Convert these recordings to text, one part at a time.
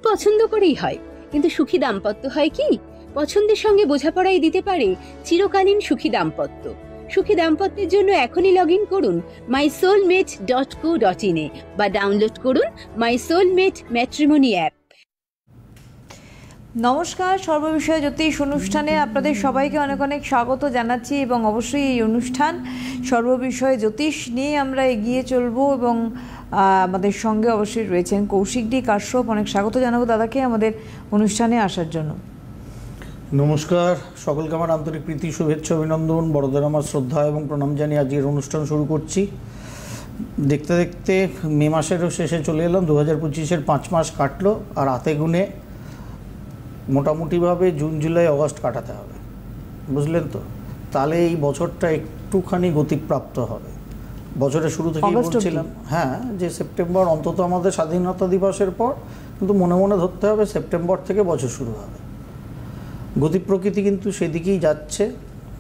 পছন্দ করেই হয়, কিন্তু সুখী দাম্পত্য হয় কি? পছন্দের সঙ্গে বোঝাপড়াই দিতে পারে চিরকালীন সুখী দাম্পত্য। সুখী দাম্পত্যের জন্য এখনই লগ ইন করুন mysoulmate.co.in এ বা ডাউনলোড করুন মাই সোলমেট ম্যাট্রিমনি অ্যাপ। নমস্কার, সর্ববিষয় জ্যোতিষ অনুষ্ঠানে আপনাদের সবাইকে অনেক অনেক স্বাগত জানাচ্ছি এবং অবশ্যই এই অনুষ্ঠান সর্ববিষয় জ্যোতিষ নিয়ে আমরা এগিয়ে চলব এবং আমাদের সঙ্গে অবশ্যই রয়েছেন কৌশিক ডি কাশ্যপ। অনেক স্বাগত জানাবো দাদাকে আমাদের অনুষ্ঠানে আসার জন্য। নমস্কার, সকলকে আমার আন্তরিক প্রীতি, শুভেচ্ছা, অভিনন্দন, বড়দের আমার শ্রদ্ধা এবং প্রণাম জানিয়ে আজকের অনুষ্ঠান শুরু করছি। দেখতে দেখতে মে মাসেরও শেষে চলে এলাম, 2025-এর 5 মাস কাটলো, আর হাতে গুনে মোটামুটিভাবে জুন জুলাই আগস্ট কাটাতে হবে, বুঝলেন তো? তাহলে এই বছরটা একটুখানি গতিপ্রাপ্ত হবে। বছরের শুরু থেকেই বলছিলাম হ্যাঁ যে সেপ্টেম্বর অন্তত আমাদের স্বাধীনতা দিবসের পর, কিন্তু মনে মনে ধরতে হবে সেপ্টেম্বর থেকে বছর শুরু হবে। গতি প্রকৃতি কিন্তু সেদিকেই যাচ্ছে।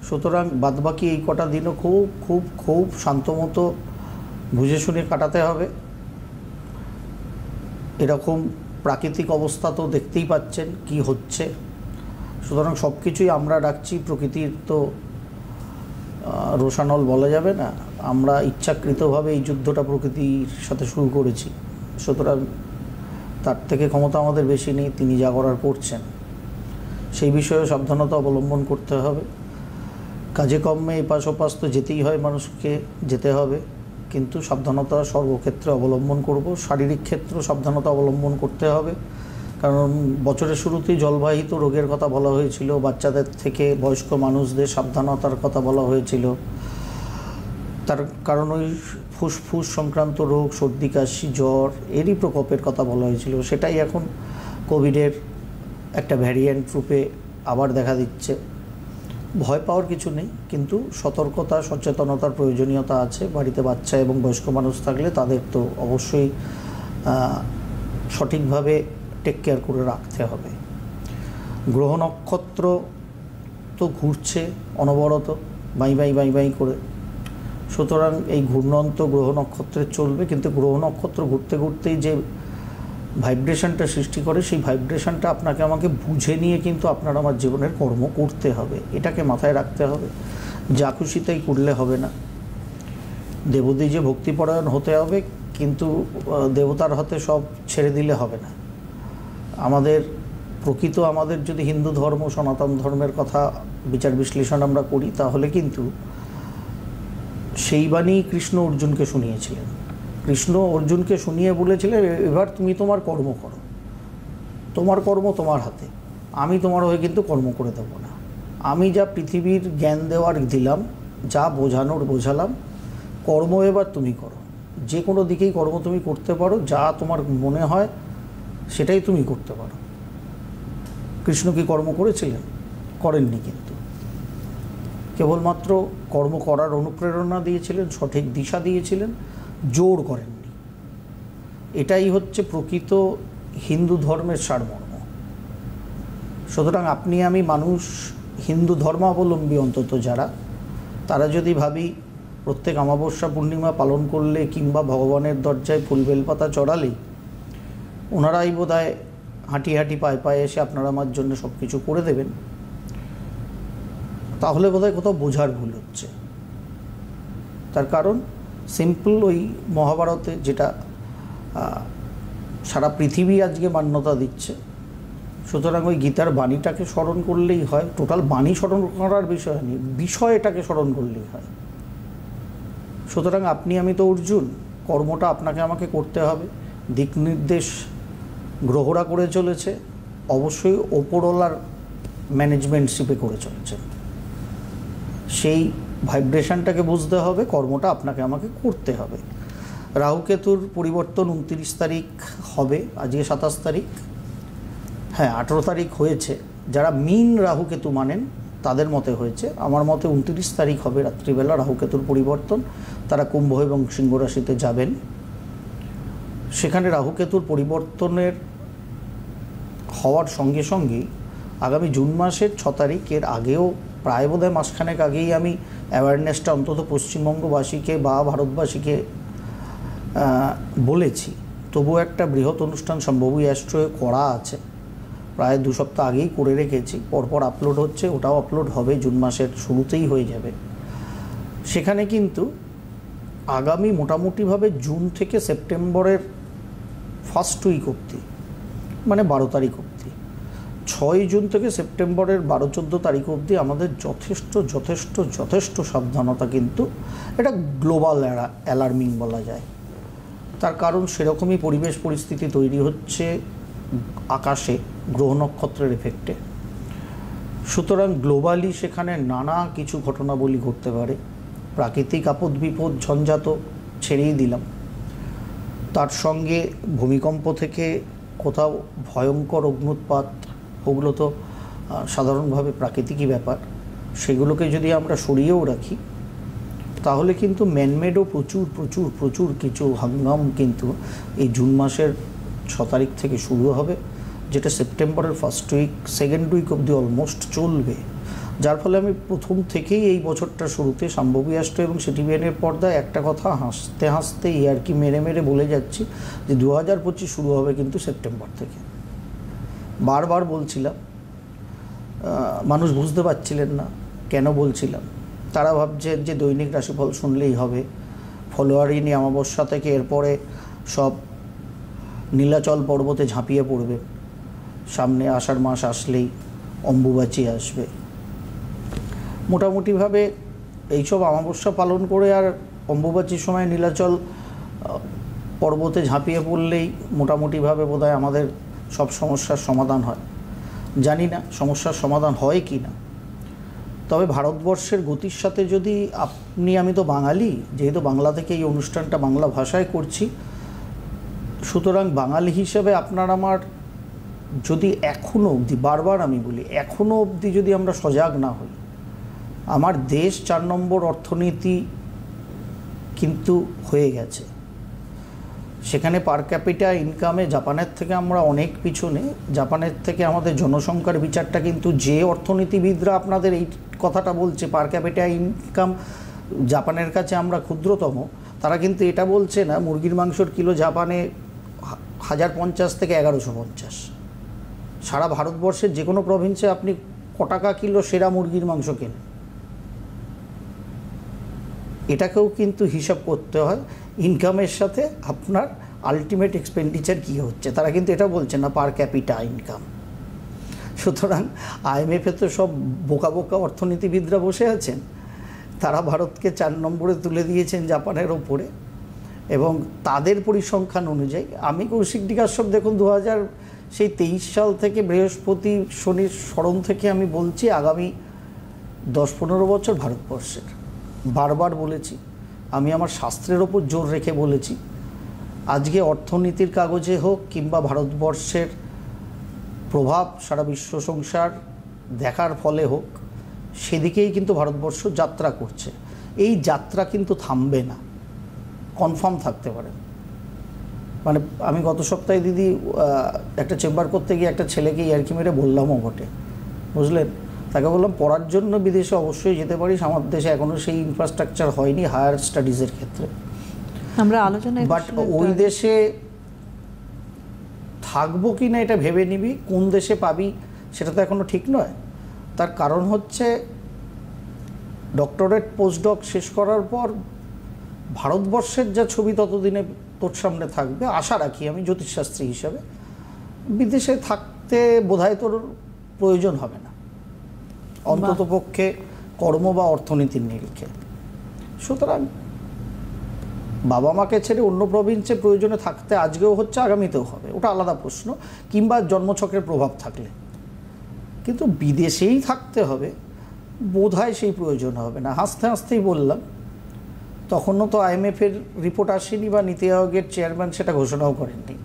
সুতরাং বাদবাকি এই কটা দিনও খুব খুব খুব শান্তমতো বুঝে শুনে কাটাতে হবে। এরকম প্রাকৃতিক অবস্থা তো দেখতেই পাচ্ছেন কি হচ্ছে। সুতরাং সব কিছুই আমরা ডাকছি, প্রকৃতির তো রোষানল বলা যাবে না। আমরা ইচ্ছাকৃতভাবে এই যুদ্ধটা প্রকৃতির সাথে শুরু করেছি, সুতরাং তার থেকে ক্ষমতা আমাদের বেশি নেই, তিনি যা করার করছেন। সেই বিষয়ে সাবধানতা অবলম্বন করতে হবে। কাজে কর্মে এপাশ ওপাশ তো যেতেই হয়, মানুষকে যেতে হবে, কিন্তু সাবধানতা সর্বক্ষেত্রে অবলম্বন করব। শারীরিক ক্ষেত্রেও সাবধানতা অবলম্বন করতে হবে, কারণ বছরের শুরুতেই জলবাহিত রোগের কথা বলা হয়েছিল, বাচ্চাদের থেকে বয়স্ক মানুষদের সাবধানতার কথা বলা হয়েছিল। তার কারণ ওই ফুসফুস সংক্রান্ত রোগ, সর্দি কাশি জ্বর এরই প্রকোপের কথা বলা হয়েছিল। সেটাই এখন কোভিডের একটা ভ্যারিয়েন্ট রূপে আবার দেখা দিচ্ছে। ভয় পাওয়ার কিছু নেই, কিন্তু সতর্কতা সচেতনতার প্রয়োজনীয়তা আছে। বাড়িতে বাচ্চা এবং বয়স্ক মানুষ থাকলে তাদের তো অবশ্যই সঠিকভাবে টেক কেয়ার করে রাখতে হবে। গ্রহ নক্ষত্র তো ঘুরছে অনবরত বাই বাই বাই বাই করে, সুতরাং এই ঘূর্ণন্ত গ্রহ নক্ষত্রের চলবে। কিন্তু গ্রহ নক্ষত্র ঘুরতে ঘুরতেই যে ভাইব্রেশনটা সৃষ্টি করে, সেই ভাইব্রেশনটা আপনাকে আমাকে বুঝে নিয়ে কিন্তু আপনার আমার জীবনের কর্ম করতে হবে, এটাকে মাথায় রাখতে হবে। যা খুশি তাই করলে হবে না। দেবদী যে ভক্তিপরায়ণ হতে হবে, কিন্তু দেবতার হাতে সব ছেড়ে দিলে হবে না। আমাদের প্রকৃত আমাদের যদি হিন্দু ধর্ম সনাতন ধর্মের কথা বিচার বিশ্লেষণ আমরা করি, তাহলে কিন্তু সেই বাণী কৃষ্ণ অর্জুনকে শুনিয়েছিলেন। কৃষ্ণ অর্জুনকে শুনিয়ে বলেছিলেন, এবার তুমি তোমার কর্ম করো, তোমার কর্ম তোমার হাতে, আমি তোমার হয়ে কিন্তু কর্ম করে দেবো না। আমি যা পৃথিবীর জ্ঞান দেওয়ার দিলাম, যা বোঝানোর বোঝালাম, কর্ম এবার তুমি করো। যে কোনো দিকেই কর্ম তুমি করতে পারো, যা তোমার মনে হয় সেটাই তুমি করতে পারো। কৃষ্ণ কি কর্ম করেছিলেন? করেননি, কিন্তু কেবলমাত্র কর্ম করার অনুপ্রেরণা দিয়েছিলেন, সঠিক দিশা দিয়েছিলেন, জোর করেননি। এটাই হচ্ছে প্রকৃত হিন্দু ধর্মের সারমর্ম। সুতরাং আপনি আমি মানুষ, হিন্দু ধর্মাবলম্বী অন্তত যারা, তারা যদি ভাবি প্রত্যেক অমাবস্যা পূর্ণিমা পালন করলে কিংবা ভগবানের দরজায় ফুল বেলপাতা চড়ালেই ওনারাই বোধহয় হাঁটি হাঁটি পায়ে পায়ে এসে আপনারা আমার জন্য সব কিছু করে দেবেন, তাহলে বোধহয় কোথাও বোঝার ভুল হচ্ছে। তার কারণ সিম্পল, ওই মহাভারতে যেটা সারা পৃথিবী আজকে মান্যতা দিচ্ছে, সুতরাং ওই গীতার বাণীটাকে স্মরণ করলেই হয়। টোটাল বাণী স্মরণ করার বিষয় নেই, বিষয়টাকে স্মরণ করলেই হয়। সুতরাং আপনি আমি তো অর্জুন, কর্মটা আপনাকে আমাকে করতে হবে। দিক নির্দেশ গ্রহরা করে চলেছে, অবশ্যই ওপরওয়ালার ম্যানেজমেন্টশিপে করে চলেছে। সেই ভাইব্রেশনটাকে বুঝতে হবে, কর্মটা আপনাকে আমাকে করতে হবে। রাহুকেতুর পরিবর্তন 29 তারিখ হবে, আজকে 27 তারিখ, হ্যাঁ 18 তারিখ হয়েছে। যারা মীন রাহুকেতু মানেন তাদের মতে হয়েছে, আমার মতে 29 তারিখ হবে রাত্রিবেলা রাহুকেতুর পরিবর্তন। তারা কুম্ভ এবং সিংহ রাশিতে যাবেন। সেখানে রাহুকেতুর পরিবর্তনের হওয়ার সঙ্গে সঙ্গেই আগামী জুন মাসের 6 তারিখের আগেও প্রায় বোধহয় মাসখানেক আগেই আমি অ্যাওয়ারনেসটা অন্তত পশ্চিমবঙ্গবাসীকে বা ভারতবাসীকে বলেছি। তবুও একটা বৃহৎ অনুষ্ঠান সম্ভবই অ্যাস্ট্রোয়ে করা আছে, প্রায় 2 সপ্তাহ আগেই করে রেখেছি, পরপর আপলোড হচ্ছে, ওটাও আপলোড হবে, জুন মাসের শুরুতেই হয়ে যাবে। সেখানে কিন্তু আগামী মোটামুটিভাবে জুন থেকে সেপ্টেম্বরের ফার্স্ট উইক অবধি, মানে 12 তারিখ অবধি, 6 জুন থেকে সেপ্টেম্বরের 12-14 তারিখ অবধি আমাদের যথেষ্ট সাবধানতা, কিন্তু এটা গ্লোবাল অ্যালার্মিং বলা যায়। তার কারণ সেরকমই পরিবেশ পরিস্থিতি তৈরি হচ্ছে আকাশে গ্রহ নক্ষত্রের এফেক্টে। সুতরাং গ্লোবালি সেখানে নানা কিছু ঘটনাবলী ঘটতে পারে। প্রাকৃতিক আপদ বিপদ ঝঞ্ঝাত ছেড়েই দিলাম, তার সঙ্গে ভূমিকম্প থেকে কোথাও ভয়ঙ্কর অগ্নুৎপাত, ওগুলো তো সাধারণভাবে প্রাকৃতিকই ব্যাপার, সেগুলোকে যদি আমরা সরিয়েও রাখি তাহলে কিন্তু ম্যানমেডও প্রচুর কিছু হাঙ্গাম কিন্তু এই জুন মাসের 6 তারিখ থেকে শুরু হবে, যেটা সেপ্টেম্বরের ফার্স্ট উইক, সেকেন্ড উইক অবধি অলমোস্ট চলবে। যার ফলে আমি প্রথম থেকেই এই বছরটা শুরুতে শাম্ভবী অ্যাস্ট্রো এবং সিটিভিএনের পর্দায় একটা কথা হাসতে ইয়ার্কি মেরে বলে যাচ্ছি যে 2025 শুরু হবে কিন্তু সেপ্টেম্বর থেকে। বারবার বলছিলাম, মানুষ বুঝতে পারছিলেন না কেন বলছিলাম। তারা ভাবছেন যে দৈনিক রাশিফল শুনলেই হবে, ফলোয়ারিনী অমাবস্যা থেকে এরপরে সব নীলাচল পর্বতে ঝাঁপিয়ে পড়বে, সামনে আষাঢ় মাস আসলেই অম্বুবাচী আসবে। মোটামুটিভাবে এইসব অমাবস্যা পালন করে আর অম্বুবাচীর সময় নীলাচল পর্বতে ঝাঁপিয়ে পড়লেই মোটামুটিভাবে বোধহয় আমাদের সব সমস্যার সমাধান হয়। জানি না সমস্যার সমাধান হয় কি না, তবে ভারতবর্ষের গতির সাথে যদি আমি তো বাঙালি, যেহেতু বাংলা থেকে এই অনুষ্ঠানটা বাংলা ভাষায় করছি, সুতরাং বাঙালি হিসেবে আপনার আমার যদি এখনও অবধি, বারবার আমি বলি, এখনও অবধি যদি আমরা সজাগ না হই, আমার দেশ 4 নম্বর অর্থনীতি কিন্তু হয়ে গেছে। সেখানে পার ক্যাপিটা ইনকামে জাপানের থেকে আমরা অনেক পিছনে। জাপানের থেকে আমাদের জনসংখ্যার বিচারটা কিন্তু, যে অর্থনীতিবিদরা আপনাদের এই কথাটা বলছে পার ক্যাপিটা ইনকাম জাপানের কাছে আমরা ক্ষুদ্রতম, তারা কিন্তু এটা বলছে না মুরগির মাংসর কিলো জাপানে 1050 থেকে 1150। সারা ভারতবর্ষের যে কোনো প্রভিন্সে আপনি ক টাকা কিলো সেরা মুরগির মাংস কেনেন, এটাকেও কিন্তু হিসাব করতে হয় ইনকামের সাথে আপনার আলটিমেট এক্সপেন্ডিচার কী হচ্ছে। তারা কিন্তু এটা বলছে না পার ক্যাপিটা ইনকাম। সুতরাং IMF-এ তো সব বোকা অর্থনীতিবিদরা বসে আছেন, তারা ভারতকে 4 নম্বরে তুলে দিয়েছেন জাপানের ওপরে, এবং তাদের পরিসংখ্যান অনুযায়ী আমি কৌশিক ডিকাশ্যপ দেখুন 2023 সাল থেকে বৃহস্পতি শনির স্মরণ থেকে আমি বলছি আগামী 10-15 বছর ভারতবর্ষের, বারবার বলেছি, আমি আমার শাস্ত্রের ওপর জোর রেখে বলেছি। আজকে অর্থনীতির কাগজে হোক কিংবা ভারতবর্ষের প্রভাব সারা বিশ্ব সংসার দেখার ফলে হোক, সেদিকেই কিন্তু ভারতবর্ষ যাত্রা করছে। এই যাত্রা কিন্তু থামবে না, কনফার্ম থাকতে পারেন। মানে আমি গত সপ্তাহে দিদি একটা চেম্বার করতে গিয়ে একটা ছেলেকে ইয়ার্কি মেরে বললামও বটে, বুঝলেন, তাকে বললাম পড়ার জন্য বিদেশে অবশ্যই যেতে পারিস, আমার দেশে এখনও সেই ইনফ্রাস্ট্রাকচার হয়নি হায়ার স্টাডিজের ক্ষেত্রে, আমরা আলোচনায়, বাট ওই দেশে থাকবো কি না এটা ভেবে নিবি, কোন দেশে পাবি সেটা তো এখনও ঠিক নয়। তার কারণ হচ্ছে ডক্টরেট পোস্টডক শেষ করার পর ভারতবর্ষের যা ছবি ততদিনে তোর সামনে থাকবে, আশা রাখি আমি জ্যোতিষশাস্ত্রী হিসাবে। বিদেশে থাকতে বোধহয় তোর প্রয়োজন হবে না, অন্তত পক্ষে কর্ম বা অর্থনীতির নিরিখে। সুতরাং বাবা মাকে ছেড়ে অন্য প্রভিন্সে প্রয়োজনে থাকতে আজকেও হচ্ছে, আগামীতেও হবে, ওটা আলাদা প্রশ্ন, কিংবা জন্মছকের প্রভাব থাকলে। কিন্তু বিদেশেই থাকতে হবে বোধহয় সেই প্রয়োজন হবে না। হাসতেই বললাম, তখনও তো IMF-এর রিপোর্ট আসেনি বা নীতি আয়োগের চেয়ারম্যান সেটা ঘোষণাও করেননি,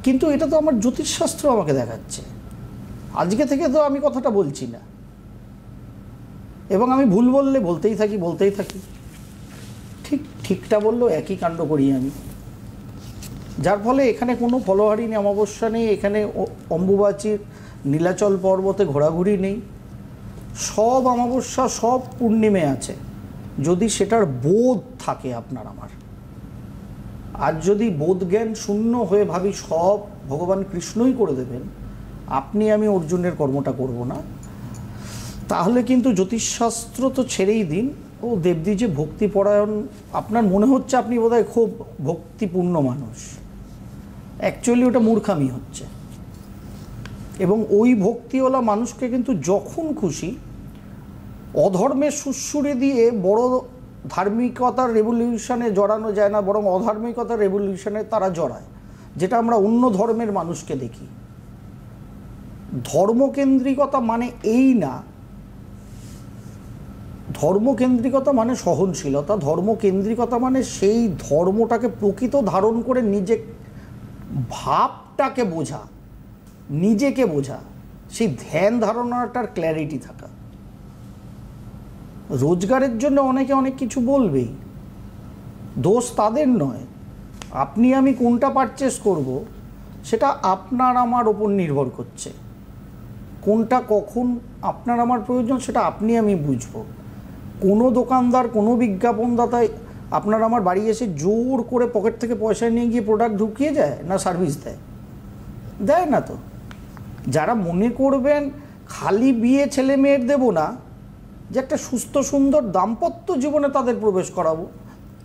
কিন্তু এটা তো আমার জ্যোতিষশাস্ত্র আমাকে দেখাচ্ছে। আজকে থেকে তো আমি কথাটা বলছি না, এবং আমি ভুল বললে বলতেই থাকি, ঠিকটা বললেও একই কাণ্ড করি আমি। যার ফলে এখানে কোনো ফলোহারিনী অমাবস্যা নেই, এখানে অম্বুবাচীর নীলাচল পর্বতে ঘোরাঘুরি নেই, সব অমাবস্যা সব পূর্ণিমে আছে, যদি সেটার বোধ থাকে আপনার আমার। আর যদি বোধজ্ঞান শূন্য হয়ে ভাবি সব ভগবান কৃষ্ণই করে দেবেন, আপনি আমি অর্জুনের কর্মটা করব না, তাহলে কিন্তু জ্যোতিষশাস্ত্র তো ছেড়েই দিন, ও দেবদি যে ভক্তিপরায়ণ, আপনার মনে হচ্ছে আপনি বোধহয় খুব ভক্তিপূর্ণ মানুষ, অ্যাকচুয়ালি ওটা মূর্খামি হচ্ছে। এবং ওই ভক্তিওয়ালা মানুষকে কিন্তু যখন খুশি অধর্মের সুশ্রুড়ি দিয়ে বড় ধার্মিকতার রেভলিউশনে জড়ানো যায় না, বরং অধার্মিকতার রেভলিউশনে তারা জড়ায়, যেটা আমরা অন্য ধর্মের মানুষকে দেখি। ধর্মকেন্দ্রিকতা মানে এই না, ধর্মকেন্দ্রিকতা মানে সহনশীলতা, ধর্মকেন্দ্রিকতা মানে সেই ধর্মটাকে প্রকৃত ধারণ করে নিজে ভাবটাকে বোঝা, নিজেকে বোঝা, সেই ধ্যান ধারণাটার ক্ল্যারিটি থাকা। রোজগারের জন্য অনেকে অনেক কিছু বলবেই, দোষ তাদের নয়। আপনি আমি কোনটা পারচেস করব সেটা আপনার আমার ওপর নির্ভর করছে। কোনটা কখন আপনার আমার প্রয়োজন সেটা আপনি আমি বুঝবো। কোনো দোকানদার, কোনো বিজ্ঞাপনদাতায় আপনার আমার বাড়ি এসে জোর করে পকেট থেকে পয়সা নিয়ে গিয়ে প্রোডাক্ট ঢুকিয়ে যায় না সার্ভিস দেয়? দেয় না তো। যারা মনে করবেন খালি বিয়ে ছেলে মেয়ের দেব না, যে একটা সুস্থ সুন্দর দাম্পত্য জীবনে তাদের প্রবেশ করাবো,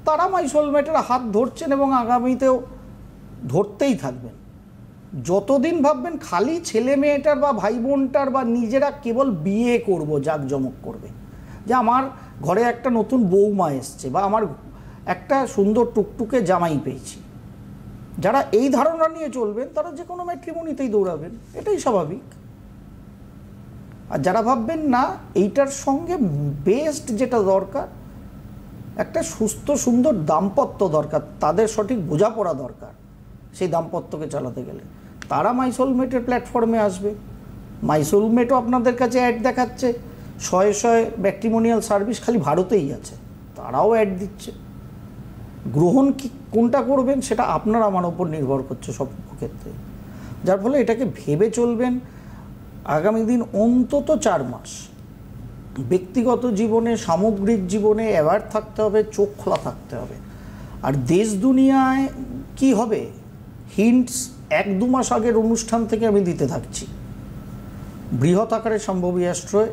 তারা মাই সোলমেটের হাত ধরছেন এবং আগামীতেও ধরতেই থাকবেন। যতদিন ভাববেন খালি ছেলে মেয়েটার বা ভাই বোনটার বা নিজেরা কেবল বিয়ে করব, জাঁকজমক করবে, যে আমার ঘরে একটা নতুন বৌমা এসছে বা আমার একটা সুন্দর টুকটুকে জামাই পেয়েছি, যারা এই ধারণা নিয়ে চলবেন তারা যে কোনো ম্যাট্রিমনিতেই দৌড়াবেন, এটাই স্বাভাবিক। আর যারা ভাববেন না এইটার সঙ্গে বেস্ট যেটা দরকার, একটা সুস্থ সুন্দর দাম্পত্য দরকার, তাদের সঠিক বোঝাপড়া দরকার সেই দাম্পত্যকে চালাতে গেলে, তারা মাই সোলমেটের প্ল্যাটফর্মে আসবে। মাই সোলমেটও আপনাদের কাছে অ্যাড দেখাচ্ছে, শয়ে শয়ে ম্যাট্রিমোনিয়াল সার্ভিস খালি ভারতেই আছে, তারাও অ্যাড দিচ্ছে। গ্রহণ কি কোনটা করবেন সেটা আপনার আমার ওপর নির্ভর করছে সব ক্ষেত্রে, যার ফলে এটাকে ভেবে চলবেন। আগামী দিন অন্তত 4 মাস ব্যক্তিগত জীবনে, সামগ্রিক জীবনে অ্যাওয়ার্ড থাকতে হবে, চোখ খোলা থাকতে হবে। আর দেশ দুনিয়ায় কি হবে হিন্টস 1-2 মাস আগের অনুষ্ঠান থেকে আমি দিতে থাকছি। বৃহৎ আকারে সম্ভবী অ্যাস্ট্রয়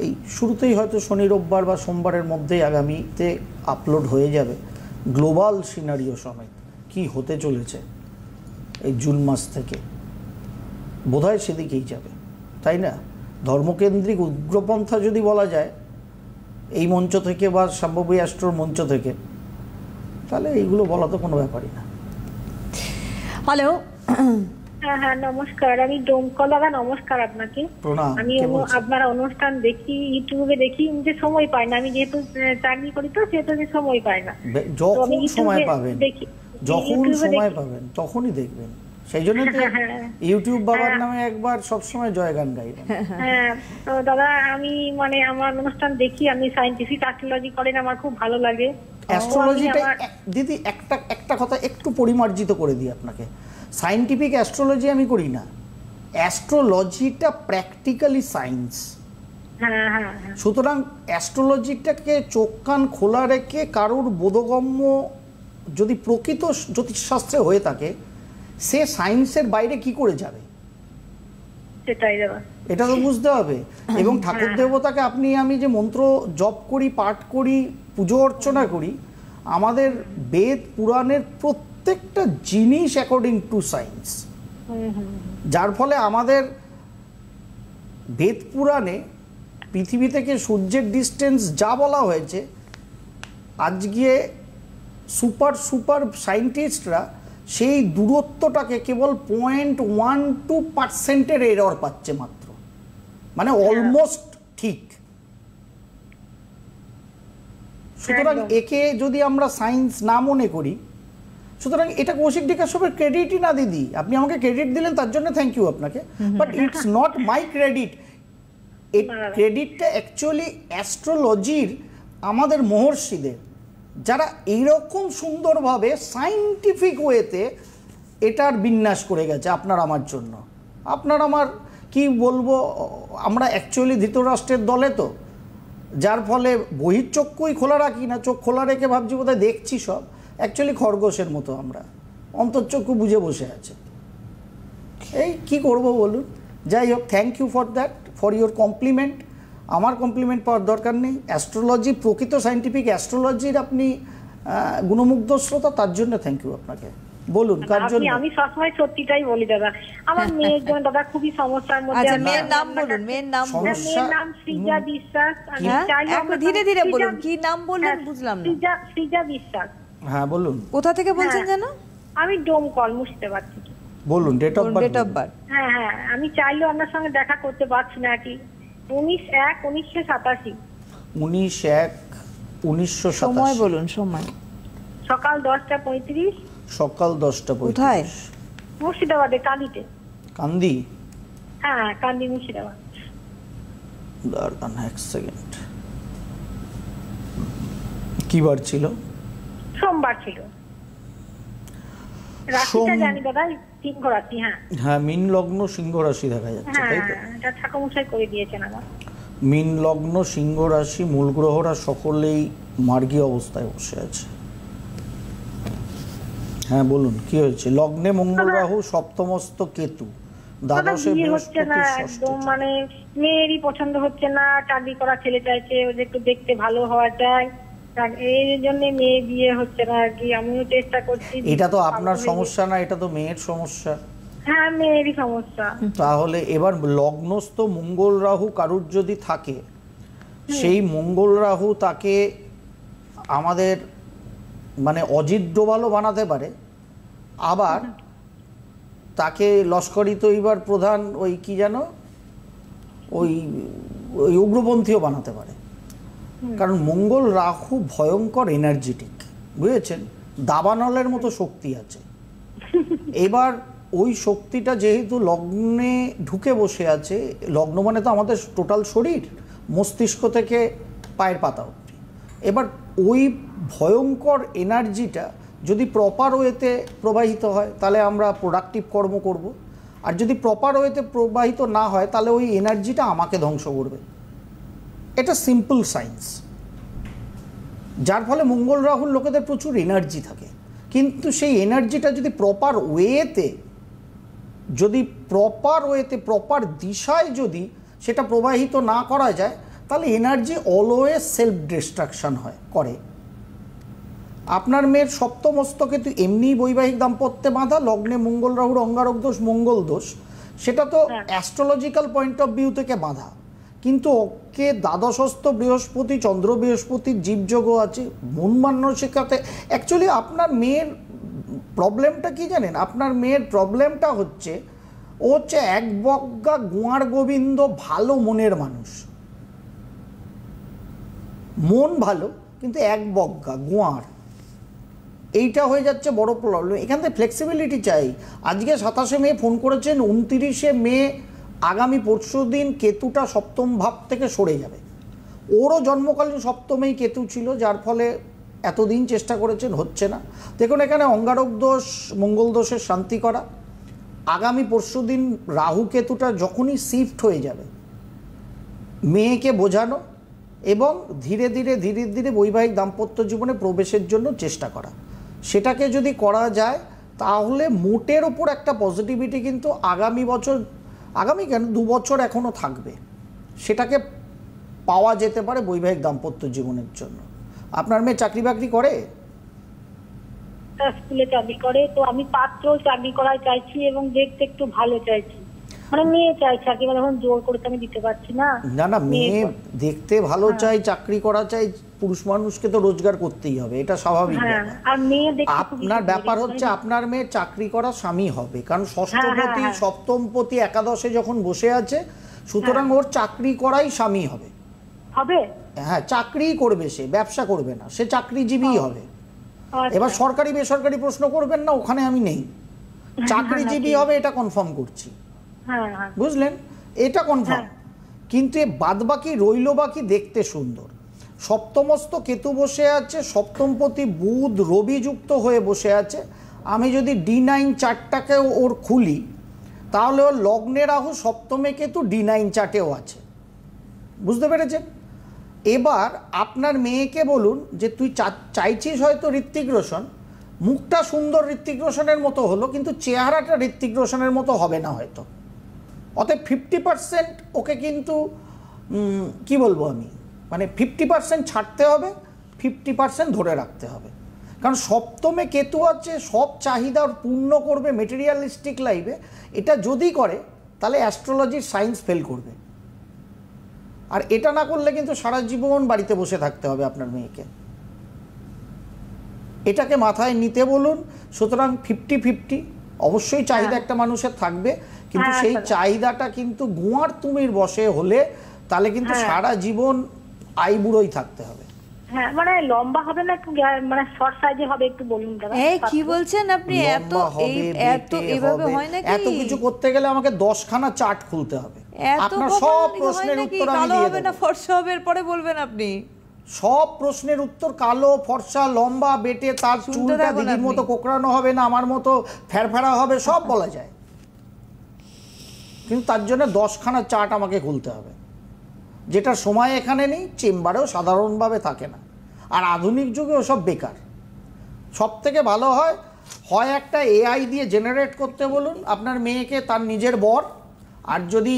এই শুরুতেই হয়তো শনি রোববার বা সোমবারের মধ্যেই আগামীতে আপলোড হয়ে যাবে, গ্লোবাল সিনারিও সমেত কি হতে চলেছে এই জুন মাস থেকে, বোধহয় সেদিকেই যাবে, তাই না? ধর্মকেন্দ্রিক উগ্রপন্থা যদি বলা যায় এই মঞ্চ থেকে বা সম্ভবী অ্যাস্ট্রোর মঞ্চ থেকে, তাহলে এইগুলো বলা তো কোনো ব্যাপারই না। হ্যালো, হ্যাঁ হ্যাঁ নমস্কার, আমি ডোমকলা। নমস্কার আপনাকে। প্রণাম। আমি আপনার অনুষ্ঠান দেখি, ইউটিউবে দেখি, যে সময় পাই না, আমি যেহেতু চাকরি করি তো সেহেতু আমি সময় পাই না। যখন সময় পাবেন, যখন সময় পাবেন তখনই দেখবেন। সেই জন্য তো ইউটিউব বাবার নামে একবার সবসময় জয়গান গাইবেন। হ্যাঁ তো দাদা, আমি মানে আমার অনুষ্ঠান দেখি, আমি সায়েন্টিফিক অ্যাস্ট্রোলজি করেন, আমার খুব ভালো লাগে। অ্যাস্ট্রোলজিটা দিদি একটা কথা একটু পরিমার্জিত করে দিই আপনাকে, সায়েন্টিফিক অ্যাস্ট্রোলজি আমি করি না, অ্যাস্ট্রোলজিটা প্র্যাকটিক্যালি সায়েন্স। সুতরাং অ্যাস্ট্রোলজিটাকে চোখ কান খোলা রেখে কারোর বোধগম্য যদি প্রকৃত জ্যোতিষশাস্ত্রে হয়ে থাকে, সে সায়েন্সের বাইরে কি করে যাবে এটা তো বুঝতে হবে। এবং ঠাকুর দেবতাকে আপনি আমি যে মন্ত্র জপ করি, পাঠ করি, পুজো অর্চনা করি, আমাদের বেদ পুরাণের প্রত্যেকটা জিনিস অ্যাকর্ডিং টু সায়েন্স, যার ফলে আমাদের বেদ পুরাণে পৃথিবী থেকে সূর্যের ডিস্টেন্স যা বলা হয়েছে, আজকে সুপার সায়েন্টিস্টরা সেই দূরত্বটাকে কেবল 0.12% এরর পাচ্ছে মাত্র, মানে অলমোস্ট ঠিক। সুতরাং একে যদি আমরা সায়েন্স না মনে করি, সুতরাং এটা কৌশিক ডিকাশ্যপের ক্রেডিটই না দিদি, আপনি আমাকে ক্রেডিট দিলেন তার জন্য থ্যাংক ইউ আপনাকে, but it's not my credit. এই ক্রেডিটটা অ্যাকচুয়ালি অ্যাস্ট্রোলজির আমাদের মহর্ষিদের, যারা এইরকম সুন্দরভাবে সায়েন্টিফিক ওয়েতে এটার বিন্যাস করে গেছে আপনার আমার জন্য। আপনার আমার কি বলবো, আমরা অ্যাকচুয়ালি ধৃতরাষ্ট্রের দলে তো, যার ফলে বহির্চক্ষুই খোলা রাখি না, চোখ খোলা রেখে ভাবছি বোধহয় দেখছি সব, অ্যাকচুয়ালি খরগোশের মতো আমরা, অন্তর্চক্ষু বুঝে বসে আছে। এই কি করব বলুন। যাই হোক, thank you for that, for your compliment. আমার কমপ্লিমেন্ট পাওয়ার দরকার নেই। অ্যাস্ট্রোলজি, প্রকৃত সায়েন্টিফিক অ্যাস্ট্রোলজির আপনি গুণমুগ্ধ শ্রোতা, তার জন্য থ্যাংক ইউ আপনাকে। বলুন কার জন্য? আমি সবসময় সত্যিটাই বলি দাদা, আমার মেয়ের জন্য দাদা খুবই সমস্যার মধ্যে। আচ্ছা, মেয়ের নাম বলুন, মেয়ের নাম বলুন। মেয়ের নাম সৃজা বিশ্বাস। আমি চাইলে একটু ধীরে ধীরে বলুন, কি নাম বললেন বুঝলাম না। সৃজা বিশ্বাস। হ্যাঁ বলুন। কোথা থেকে বলছেন জানো? আমি ডোমকল, মুর্শিদাবাদ থেকে। বলুন date of birth. Date of birth? হ্যাঁ হ্যাঁ, আমি চাইলেও আপনার সঙ্গে দেখা করতে পারছি না। কি 19/1/1987। 19/1/1987। সময় বলুন। সময় সকাল 10:35। সকাল 10:35। কোথায়? মুর্শিদাবাদে, কান্দিতে। কান্দি? হ্যাঁ, কান্দি মুর্শিদাবাদ। দাঁড়ান এক সেকেন্ড। কি বার ছিল? সোমবার ছিল। রাশিটা জানি দাদা, সিংহ রাশি। হ্যাঁ হ্যাঁ, মীন লগ্ন সিংহ রাশি দেখা যাচ্ছে, হ্যাঁ, তাই তো? এটা ঠাকুরমশাই করে দিয়েছেন আমার। মীন লগ্ন সিংহ রাশি, মূল গ্রহরা সকলেই মার্গী অবস্থায় বসে আছে। হ্যাঁ বলুন কি হয়েছে? লগ্নে মঙ্গল রাহু, সপ্তমস্থ কেতু, দ্বাদশে বিয়ে হচ্ছে না বৃহস্পতি, একদম, ষষ্ঠে। মানে মেয়েরই পছন্দ হচ্ছে না। চাকরি করা ছেলে চাইছে, ওদের একটু দেখতে ভালো হওয়া চাই, এই জন্য মেয়ে বিয়ে হচ্ছে না আর কি। আমিও চেষ্টা করছি। এটা তো আপনার সমস্যা না, এটা তো মেয়ের সমস্যা। হ্যাঁ, মেয়েরই সমস্যা। তাহলে এবার লগ্নস্থ মঙ্গল রাহু কারুর যদি থাকে, সেই মঙ্গল রাহু তাকে আমাদের মানে অজিত ডোভালও বানাতে পারে, আবার তাকে লস্করি তৈবার প্রধান ওই কি যেন ওই উগ্রপন্থীও বানাতে পারে। কারণ মঙ্গল রাহু ভয়ঙ্কর এনার্জেটিক, বুঝেছেন? দাবানলের মতো শক্তি আছে। এবার ওই শক্তিটা যেহেতু লগ্নে ঢুকে বসে আছে, লগ্ন মানে তো আমাদের টোটাল শরীর, মস্তিষ্ক থেকে পায়ের পাতা অবধি। এবার ওই ভয়ঙ্কর এনার্জিটা যদি প্রপার ওয়েতে প্রবাহিত হয়, তাহলে আমরা প্রোডাক্টিভ কর্ম করব। আর যদি প্রপার ওয়েতে প্রবাহিত না হয়, তাহলে ওই এনার্জিটা আমাকে ধ্বংস করবে। এটা সিম্পল সায়েন্স। যার ফলে মঙ্গল রাহুর লোকেদের প্রচুর এনার্জি থাকে, কিন্তু সেই এনার্জিটা যদি প্রপার ওয়েতে প্রপার দিশায় যদি সেটা প্রবাহিত না করা যায়, তাহলে এনার্জি অলওয়েজ সেলফ ডিস্ট্রাকশন করে। আপনার মেয়ের সপ্তমস্থ কেতু এমনি বৈবাহিক দাম্পত্যে বাঁধা, লগ্নে মঙ্গল রাহুর অঙ্গারক দোষ, মঙ্গল দোষ, সেটা তো অ্যাস্ট্রোলজিক্যাল পয়েন্ট অফ ভিউ থেকে বাঁধা। কিন্তু ওকে দ্বাদশস্থ বৃহস্পতি, চন্দ্র বৃহস্পতির জীবযোগও আছে, মন মানসিকতাতে। অ্যাকচুয়ালি আপনার মেয়ের প্রবলেমটা কি জানেন? আপনার মেয়ের প্রবলেমটা হচ্ছে, ও হচ্ছে এক বজ্ঞা গোয়ার গোবিন্দ, ভালো মনের মানুষ, মন ভালো কিন্তু এক বজ্ঞা গোয়ার। এইটা হয়ে যাচ্ছে বড় প্রবলেম। এখান থেকে ফ্লেক্সিবিলিটি চাই। আজকে 27শে মে ফোন করেছেন, 29শে মে আগামী পরশু দিন কেতুটা সপ্তম ভাব থেকে সরে যাবে। ওরও জন্মকালীন সপ্তমেই কেতু ছিল, যার ফলে এতদিন চেষ্টা করেছেন, হচ্ছে না। দেখুন এখানে অঙ্গারক দোষ, মঙ্গল দোষের শান্তি করা। আগামী পরশু দিন রাহু কেতুটা যখনই শিফট হয়ে যাবে, মেয়েকে বোঝানো এবং ধীরে ধীরে ধীরে ধীরে বৈবাহিক দাম্পত্য জীবনে প্রবেশের জন্য চেষ্টা করা। সেটাকে যদি করা যায়, তাহলে মোটের ওপর একটা পজিটিভিটি কিন্তু আগামী বছর, আগামী কেন 2 বছর এখনও থাকবে, সেটাকে পাওয়া যেতে পারে বৈবাহিক দাম্পত্য জীবনের জন্য। আপনার মেয়ে চাকরি বাকরি করে? স্কুলে চাকরি করে। তো আমি পাত্র চাকরি করাই চাইছি এবং দেখতে একটু ভালো চাইছি, মানে মেয়ে চাইছি আর কি। মানে এখন জোর করে তো আমি দিতে পারছি না। না, মেয়ে দেখতে ভালো চাই, চাকরি করা চাই, পুরুষ মানুষকে তো রোজগার করতেই হবে, এটা স্বাভাবিক। আর মেয়ে দেখতে আপনার ব্যাপার হচ্ছে আপনার মেয়ে চাকরি করা স্বামী হবে, কারণ ষষ্ঠপতি সপ্তমপতি একাদশে যখন বসে আছে, সুতরাং ওর চাকরি করাই স্বামী হবে। হ্যাঁ, চাকরিই করবে, সে ব্যবসা করবে না, সে চাকরিজীবী হবে। এবার সরকারি বেসরকারি প্রশ্ন করবেন না, ওখানে আমি নেই। চাকরিজীবী হবে, এটা কনফার্ম করছি, বুঝলেন? এটা কনফার্ম। কিন্তু বাদবাকি রইল বাকি দেখতে সুন্দর। সপ্তমস্থ কেতু বসে আছে, সপ্তমপতি বুধ রবি যুক্ত হয়ে বসে আছে। আমি যদি D9 চার্টটাকে ওর খুলি, তাহলে ওর লগ্নে রাহু, সপ্তমে কেতু, D9 চার্টেও আছে। বুঝতে পেরেছেন? এবার আপনার মেয়েকে বলুন যে তুই চাইছিস হয়তো ঋত্বিক রোশন, মুখটা সুন্দর ঋত্বিক রোশনের মতো হলো, কিন্তু চেহারাটা ঋত্বিক রোশনের মতো হবে না হয়তো। অতএব 50% ওকে কিন্তু কি বলবো আমি, মানে 50% ছাড়তে হবে, 50% ধরে রাখতে হবে। কারণ সপ্তমে কেতু আছে, সব চাহিদা পূর্ণ করবে মেটেরিয়ালিস্টিক লাইফে, এটা যদি করে তাহলে অ্যাস্ট্রোলজির সায়েন্স ফেল করবে। আর এটা না করলে কিন্তু সারা জীবন বাড়িতে বসে থাকতে হবে আপনার মেয়েকে, এটাকে মাথায় নিতে বলুন। সুতরাং 50-50 অবশ্যই চাহিদা একটা মানুষের থাকবে, কিন্তু সেই চাহিদাটা কিন্তু গুয়ার তুমির বশে হলে তাহলে কিন্তু সারা জীবন আইবুড়োই থাকতে হবে। হ্যাঁ, মানে লম্বা হবে না, একটু মানে শর্ট সাইজে হবে, একটু বলুন দাদা। কি বলছেন আপনি? এত এভাবে হয় নাকি? এত কিছু করতে গেলে আমাকে 10খানা চার্ট খুলতে হবে। আপনার সব প্রশ্নের উত্তর আমি দিয়ে দেব। না ফর্সা হবে এরপরে বলবেন আপনি। সব প্রশ্নের উত্তর, কালো, ফর্সা, লম্বা, বেটে, তার চুলটা দিদির মতো কোকড়ানো হবে না আমার মতো ফেরফেরা হবে, সব বলা যায়। কিন্তু তার জন্য 10খানা চার্ট আমাকে খুলতে হবে, যেটা সময় এখানে নেই, চেম্বারেও সাধারণভাবে থাকে না। আর আধুনিক যুগে ওসব বেকার। সব থেকে ভালো হয় একটা এআই দিয়ে জেনারেট করতে বলুন আপনার মেয়েকে, তার নিজের বর, আর যদি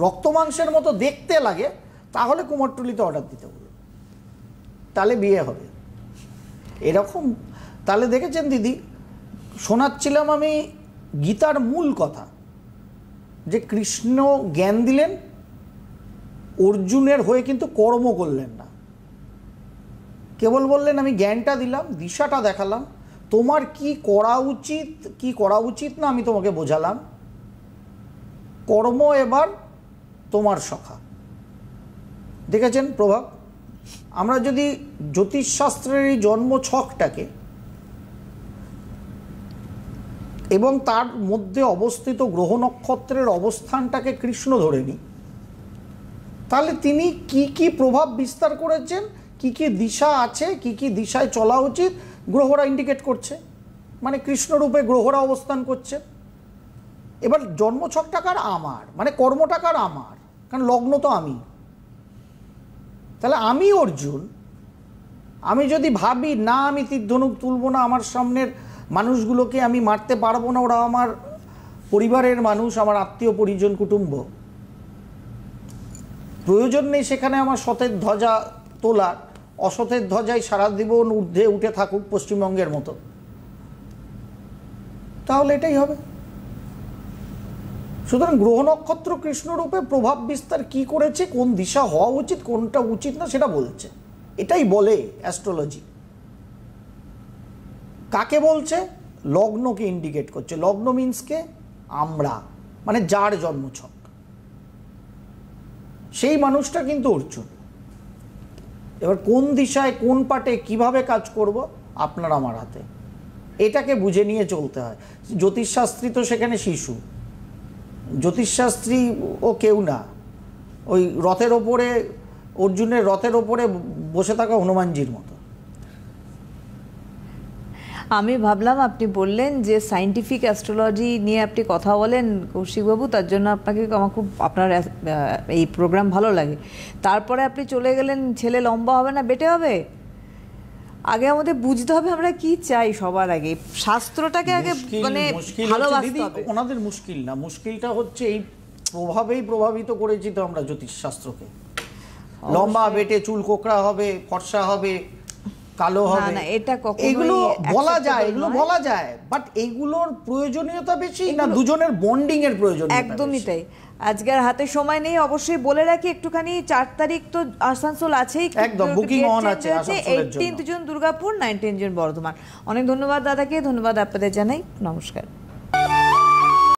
রক্ত মাংসের মতো দেখতে লাগে তাহলে কুমোরটুলিতে অর্ডার দিতে বলুন, তাহলে বিয়ে হবে এরকম। তাহলে দেখেছেন দিদি, শোনাচ্ছিলাম আমি গীতার মূল কথা, যে কৃষ্ণ জ্ঞান দিলেন, অর্জুনের হয়ে কিন্তু কর্ম করলেন না, কেবল বললেন আমি জ্ঞানটা দিলাম, দিশাটা দেখালাম, তোমার কি করা উচিত কি করা উচিত না আমি তোমাকে বোঝালাম, কর্ম এবার তোমার সখা। দেখেছেন প্রভাব? আমরা যদি জ্যোতিষশাস্ত্রের এই জন্ম ছকটাকে এবং তার মধ্যে অবস্থিত গ্রহ নক্ষত্রের অবস্থানটাকে কৃষ্ণ ধরে নিই, তাহলে তিনি কি কি প্রভাব বিস্তার করেছেন, কি কি দিশা আছে, কি কি দিশায় চলা উচিত, গ্রহরা ইন্ডিকেট করছে, মানে কৃষ্ণরূপে গ্রহরা অবস্থান করছে। এবার জন্মছকটাকার আমার, মানে কর্মটাকার আমার, কারণ লগ্ন তো আমি। তাহলে আমি অর্জুন, আমি যদি ভাবি না আমি তীর-ধনুক তুলব না, আমার সামনের মানুষগুলোকে আমি মারতে পারবো না, ওরা আমার পরিবারের মানুষ, আমার আত্মীয় পরিজন কুটুম্ব, প্রয়োজন নেই সেখানে আমার সতের ধ্বজা তোলার, অসতের ধ্বজায় সারা জীবন ঊর্ধ্বে উঠে থাকুক পশ্চিমবঙ্গের মতো, তাহলে এটাই হবে। সুতরাং গ্রহ নক্ষত্র কৃষ্ণরূপে প্রভাব বিস্তার কি করেছে, কোন দিশা হওয়া উচিত, কোনটা উচিত না সেটা বলছে, এটাই বলে অ্যাস্ট্রোলজি। কাকে বলছে? লগ্নকে ইন্ডিকেট করছে। লগ্ন মিন্সকে আমরা, মানে যার জন্মছক, সেই মানুষটা কিন্তু অর্জুন। এবার কোন দিশায় কোন পাটে কিভাবে কাজ করব আপনার আমার হাতে, এটাকে বুঝে নিয়ে চলতে হয়। জ্যোতিষশাস্ত্রী তো সেখানে শিশু, জ্যোতিষশাস্ত্রী ও কেউ না, ওই রথের ওপরে, অর্জুনের রথের ওপরে বসে থাকা হনুমানজির মতো। আমি ভাবলাম আপনি বললেন যে সায়েন্টিফিক অ্যাস্ট্রোলজি নিয়ে আপনি কথা বলেন কৌশিকবাবু, তার জন্য আপনাকে আমার খুব আপনার এই প্রোগ্রাম ভালো লাগে। তারপরে আপনি চলে গেলেন ছেলে লম্বা হবে না বেটে হবে। আগে আমাদের বুঝতে হবে আমরা কি চাই, সবার আগে শাস্ত্রটাকে আগে মানে ভালোবাসতে হবে। ওনাদের মুশকিল না, মুশকিলটা হচ্ছে এই প্রভাবেই প্রভাবিত করেছি তো আমরা জ্যোতিষশাস্ত্রকে। লম্বা বেটে, চুল কোকড়া হবে, ফর্সা হবে, কালো হবে, না এটা কখনোই এগুলো বলা যায়, এগুলো বলা যায়, বাট এইগুলোর প্রয়োজনীয়তা বেশি না দুজনের বন্ডিং এর প্রয়োজনীয়তা? একদমই তাই। আজকের হাতে সময় নেই, অবশ্যই বলে রাখি একটুখানি 4 তারিখ তো আসানসোল আছেই, একদম বুকিং অন আছে আসানসোলের জন্য। 18 জুন দুর্গাপুর, 19 জুন বর্ধমান। অনেক ধন্যবাদ দাদাকে, ধন্যবাদ আপনাদের জানাই, নমস্কার।